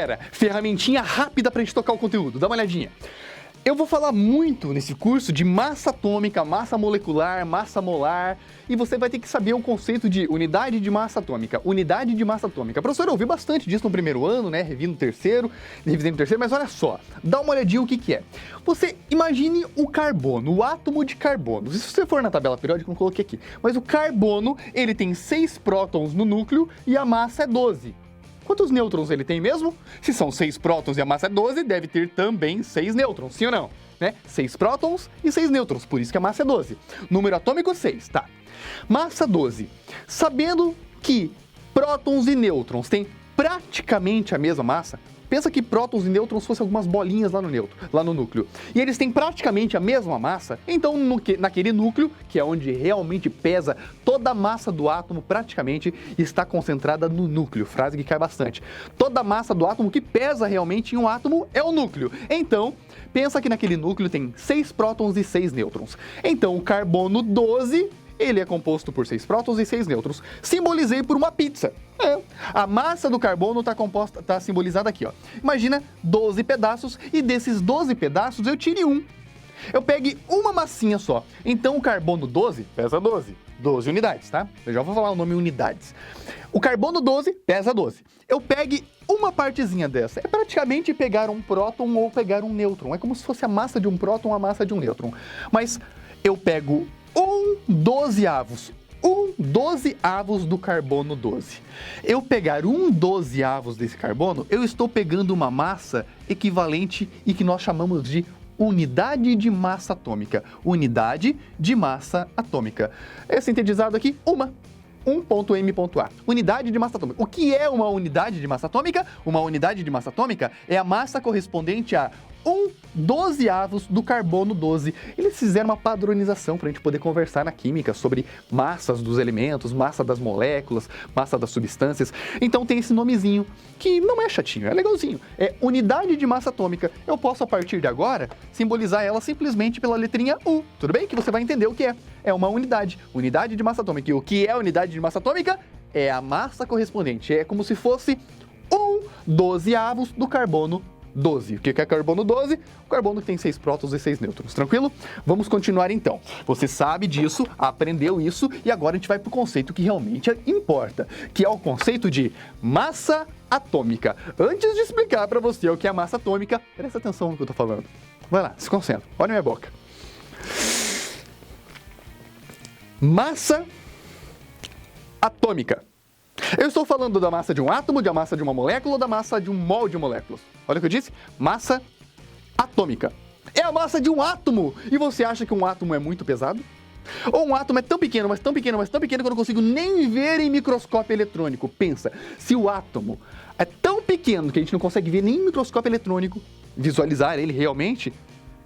Galera, ferramentinha rápida pra gente tocar o conteúdo, dá uma olhadinha. Eu vou falar muito nesse curso de massa atômica, massa molecular, massa molar, e você vai ter que saber o conceito de unidade de massa atômica, unidade de massa atômica. Professor, eu ouvi bastante disso no primeiro ano, né, revisei no terceiro, mas olha só, dá uma olhadinha o que é. Você imagine o carbono, o átomo de carbono. Se você for na tabela periódica, eu não coloquei aqui, mas o carbono, ele tem 6 prótons no núcleo e a massa é 12. Quantos nêutrons ele tem mesmo? Se são 6 prótons e a massa é 12, deve ter também 6 nêutrons, sim ou não? Né? 6 prótons e 6 nêutrons, por isso que a massa é 12. Número atômico 6, tá. Massa 12. Sabendo que prótons e nêutrons têm praticamente a mesma massa, pensa que prótons e nêutrons fossem algumas bolinhas lá no núcleo. E eles têm praticamente a mesma massa, então naquele núcleo, que é onde realmente pesa toda a massa do átomo, praticamente está concentrada no núcleo. Frase que cai bastante. Toda a massa do átomo que pesa realmente em um átomo é o núcleo. Então, pensa que naquele núcleo tem 6 prótons e 6 nêutrons. Então, o carbono 12... ele é composto por 6 prótons e 6 nêutrons. Simbolizei por uma pizza. A massa do carbono está simbolizada aqui, ó. Imagina 12 pedaços e desses 12 pedaços eu tire um. Eu pegue uma massinha só. Então o carbono 12 pesa 12. 12 unidades, tá? Eu já vou falar o nome unidades. O carbono 12 pesa 12. Eu pegue uma partezinha dessa. É praticamente pegar um próton ou pegar um nêutron. É como se fosse a massa de um próton ou a massa de um nêutron. Mas eu pego 1/12 do carbono 12. Eu pegar 1/12 desse carbono, eu estou pegando uma massa equivalente e que nós chamamos de unidade de massa atômica. Unidade de massa atômica. É sintetizado aqui, 1.m.a. Unidade de massa atômica. O que é uma unidade de massa atômica? Uma unidade de massa atômica é a massa correspondente a 1/12 do carbono 12. Eles fizeram uma padronização para a gente poder conversar na química sobre massas dos elementos, massa das moléculas, massa das substâncias. Então tem esse nomezinho, que não é chatinho, é legalzinho. É unidade de massa atômica. Eu posso, a partir de agora, simbolizar ela simplesmente pela letrinha U. Tudo bem? Que você vai entender o que é. É uma unidade. Unidade de massa atômica. E o que é unidade de massa atômica? É a massa correspondente. É como se fosse 1/12 do carbono 12. O que é carbono 12? O carbono que tem 6 prótons e 6 nêutrons. Tranquilo? Vamos continuar então. Você sabe disso, aprendeu isso e agora a gente vai para o conceito que realmente importa, que é o conceito de massa atômica. Antes de explicar para você o que é massa atômica, presta atenção no que eu estou falando. Vai lá, se concentra. Olha minha boca. Massa atômica. Eu estou falando da massa de um átomo, da massa de uma molécula ou da massa de um mol de moléculas? Olha o que eu disse, massa atômica. É a massa de um átomo! E você acha que um átomo é muito pesado? Ou um átomo é tão pequeno, mas tão pequeno, mas tão pequeno que eu não consigo nem ver em microscópio eletrônico? Pensa, se o átomo é tão pequeno que a gente não consegue ver nem em microscópio eletrônico, visualizar ele realmente,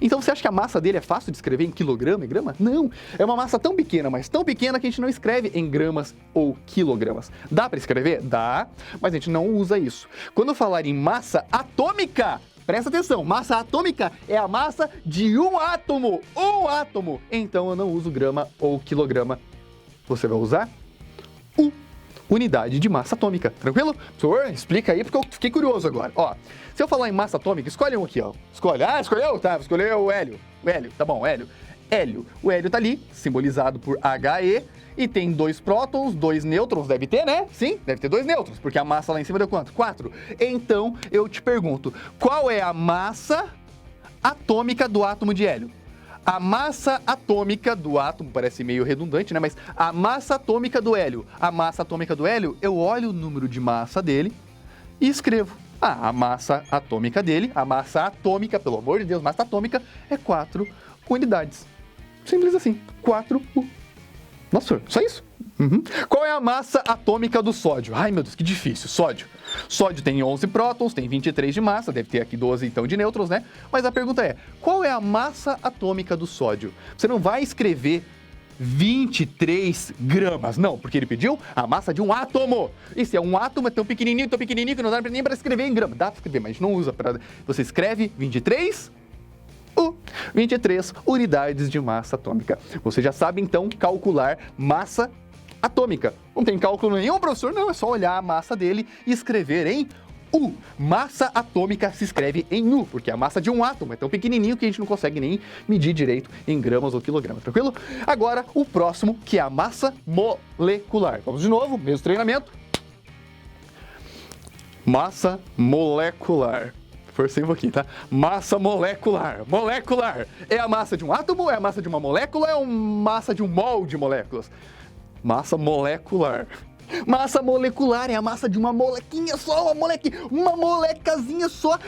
então você acha que a massa dele é fácil de escrever em quilograma e grama? Não, é uma massa tão pequena, mas tão pequena que a gente não escreve em gramas ou quilogramas. Dá para escrever? Dá, mas a gente não usa isso. Quando eu falar em massa atômica, presta atenção, massa atômica é a massa de um átomo, Então eu não uso grama ou quilograma. Você vai usar unidade de massa atômica, tranquilo? Professor, explica aí porque eu fiquei curioso agora. Ó, se eu falar em massa atômica, escolhe um aqui, ó. Escolhe. Ah, escolheu? Tá, escolheu o hélio. O hélio, tá bom, hélio. Hélio. O hélio tá ali, simbolizado por He, e tem 2 prótons, 2 nêutrons, deve ter, né? Sim, deve ter 2 nêutrons, porque a massa lá em cima deu quanto? 4. Então, eu te pergunto, qual é a massa atômica do átomo de hélio? A massa atômica do átomo, parece meio redundante, né? Mas a massa atômica do hélio. A massa atômica do hélio, eu olho o número de massa dele e escrevo. A massa atômica dele, a massa atômica, pelo amor de Deus, massa atômica é 4 unidades. Simples assim, 4U. Nossa, só isso? Qual é a massa atômica do sódio? Ai, meu Deus, que difícil. Sódio. Sódio tem 11 prótons, tem 23 de massa, deve ter aqui 12 então de nêutrons, né? Mas a pergunta é, qual é a massa atômica do sódio? Você não vai escrever 23 gramas, não, porque ele pediu a massa de um átomo. E se é um átomo, é tão pequenininho que não dá nem para escrever em grama. Dá para escrever, mas a gente não usa para... Você escreve 23 unidades de massa atômica. Você já sabe, então, calcular massa atômica. Não tem cálculo nenhum, professor? Não, é só olhar a massa dele e escrever em U. Massa atômica se escreve em U, porque a massa de um átomo é tão pequenininho que a gente não consegue nem medir direito em gramas ou quilogramas, tranquilo? Agora, o próximo, que é a massa molecular. Vamos de novo, mesmo treinamento. Massa molecular. Forcei um pouquinho, tá? Massa molecular. Molecular. É a massa de um átomo? É a massa de uma molécula? É a massa de um mol de moléculas? Massa molecular. Massa molecular é a massa de uma molequinha só, uma molecazinha só.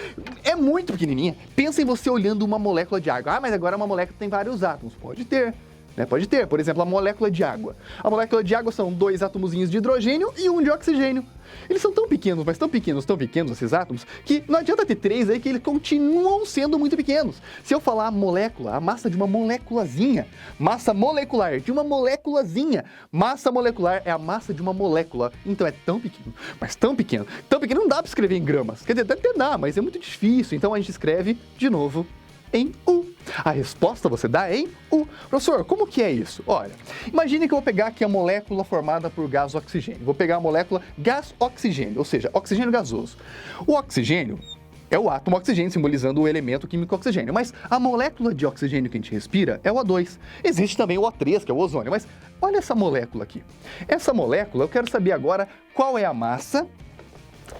É muito pequenininha. Pensa em você olhando uma molécula de água. Ah, mas agora uma molécula tem vários átomos. Pode ter. Né? Pode ter, por exemplo, a molécula de água. A molécula de água são 2 átomozinhos de hidrogênio e 1 de oxigênio. Eles são tão pequenos, mas tão pequenos esses átomos, que não adianta ter 3 aí que eles continuam sendo muito pequenos. Se eu falar a molécula, a massa de uma moléculazinha, massa molecular de uma moléculazinha, massa molecular é a massa de uma molécula. Então é tão pequeno, mas tão pequeno não dá para escrever em gramas. Quer dizer, até dá, mas é muito difícil. Então a gente escreve de novo em U. A resposta você dá em U. Professor, como que é isso? Olha, imagine que eu vou pegar aqui a molécula formada por gás oxigênio. Vou pegar a molécula gás oxigênio, ou seja, oxigênio gasoso. O oxigênio é o átomo oxigênio, simbolizando o elemento químico oxigênio. Mas a molécula de oxigênio que a gente respira é o O2. Existe também o O3, que é o ozônio. Mas olha essa molécula aqui. Essa molécula, eu quero saber agora qual é a massa.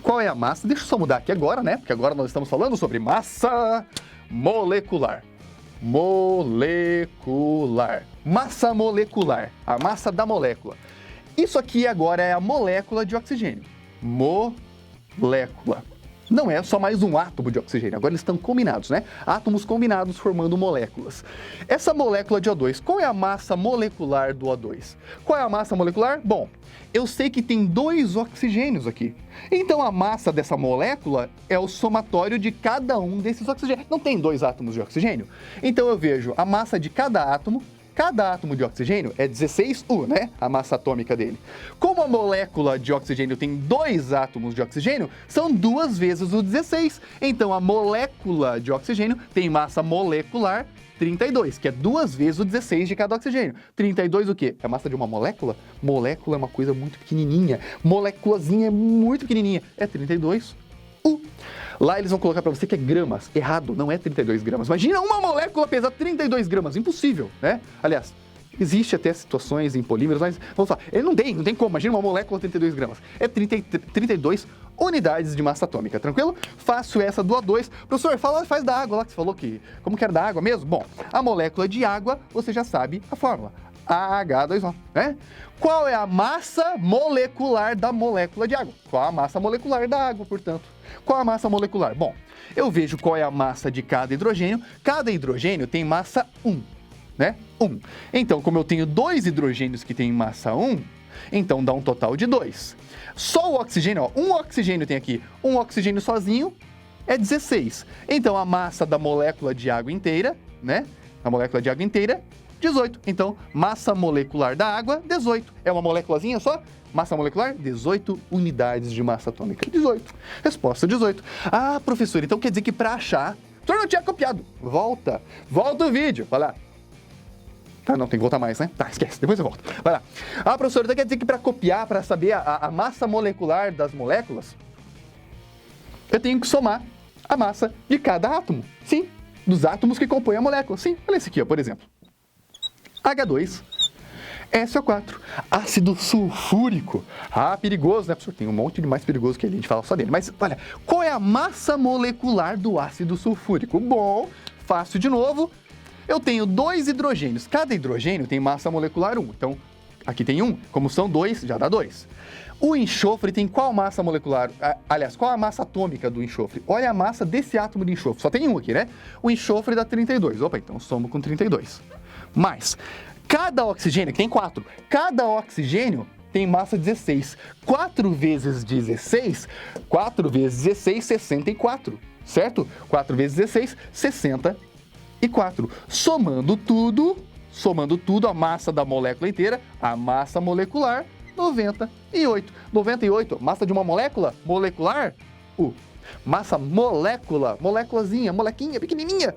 Qual é a massa? Deixa eu só mudar aqui agora, né? Porque agora nós estamos falando sobre massa molecular. Molecular. Massa molecular. A massa da molécula. Isso aqui agora é a molécula de oxigênio. Molécula. Não é só mais um átomo de oxigênio, agora eles estão combinados, né? Átomos combinados formando moléculas. Essa molécula de O2, qual é a massa molecular do O2? Qual é a massa molecular? Bom, eu sei que tem 2 oxigênios aqui. Então a massa dessa molécula é o somatório de cada um desses oxigênios. Não tem 2 átomos de oxigênio? Então eu vejo a massa de cada átomo. Cada átomo de oxigênio é 16U, né? A massa atômica dele. Como a molécula de oxigênio tem 2 átomos de oxigênio, são 2 vezes o 16. Então a molécula de oxigênio tem massa molecular 32, que é 2 vezes o 16 de cada oxigênio. 32 o quê? É a massa de uma molécula? Molécula é uma coisa muito pequenininha. Moléculazinha é muito pequenininha. É 32U. Lá eles vão colocar para você que é gramas. Errado, não é 32 gramas. Imagina uma molécula pesar 32 gramas. Impossível, né? Aliás, existe até situações em polímeros, mas vamos falar, ele não tem como. Imagina uma molécula 32 gramas. É 32 unidades de massa atômica, tranquilo? Fácil essa do O2. Professor, faz da água lá que você falou que... Como que era da água mesmo? Bom, a molécula de água, você já sabe a fórmula. H2O, né? Qual é a massa molecular da molécula de água? Qual a massa molecular da água, portanto? Qual a massa molecular? Bom, eu vejo qual é a massa de cada hidrogênio. Cada hidrogênio tem massa 1, né? 1. Então, como eu tenho 2 hidrogênios que têm massa 1, então dá um total de 2. Só o oxigênio, ó, um oxigênio tem aqui. Um oxigênio sozinho é 16. Então, a massa da molécula de água inteira, né? A molécula de água inteira, 18. Então, massa molecular da água, 18. É uma moléculazinha só? Massa molecular, 18 unidades de massa atômica. 18. Resposta, 18. Ah, professor, então quer dizer que para achar... O senhor não tinha copiado. Volta o vídeo. Vai lá. Ah, não, tem que voltar mais, né? Tá, esquece, depois eu volto. Vai lá. Ah, professor, então quer dizer que para copiar, para saber a massa molecular das moléculas, eu tenho que somar a massa de cada átomo. Sim, dos átomos que compõem a molécula. Sim, olha esse aqui, ó, por exemplo. H2, SO4, ácido sulfúrico. Ah, perigoso, né, professor? Tem um monte de mais perigoso que a gente fala só dele. Mas, olha, qual é a massa molecular do ácido sulfúrico? Bom, fácil de novo. Eu tenho 2 hidrogênios. Cada hidrogênio tem massa molecular 1. Então, aqui tem 1. Como são 2, já dá 2. O enxofre tem qual massa molecular? Aliás, qual a massa atômica do enxofre? Olha a massa desse átomo de enxofre. Só tem um aqui, né? O enxofre dá 32. Opa, então somo com 32. Mas, cada oxigênio, que tem 4, cada oxigênio tem massa 16. 4 vezes 16, 64, certo? 4 vezes 16, 64. Somando tudo, a massa da molécula inteira, a massa molecular, 98. 98, massa de uma molécula molecular, U. Massa moléculazinha, molequinha, pequenininha,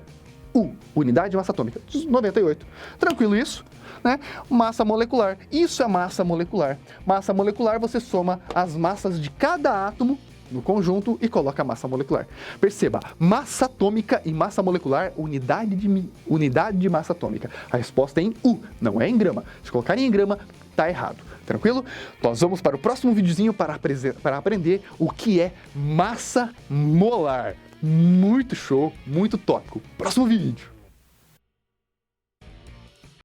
U. Unidade de massa atômica, 98. Tranquilo isso, né? Massa molecular. Isso é massa molecular. Massa molecular, você soma as massas de cada átomo no conjunto e coloca a massa molecular. Perceba, massa atômica e massa molecular, unidade de massa atômica. A resposta é em U, não é em grama. Se colocarem em grama, tá errado. Tranquilo? Nós vamos para o próximo videozinho para aprender o que é massa molar. Muito show, muito tópico. Próximo vídeo.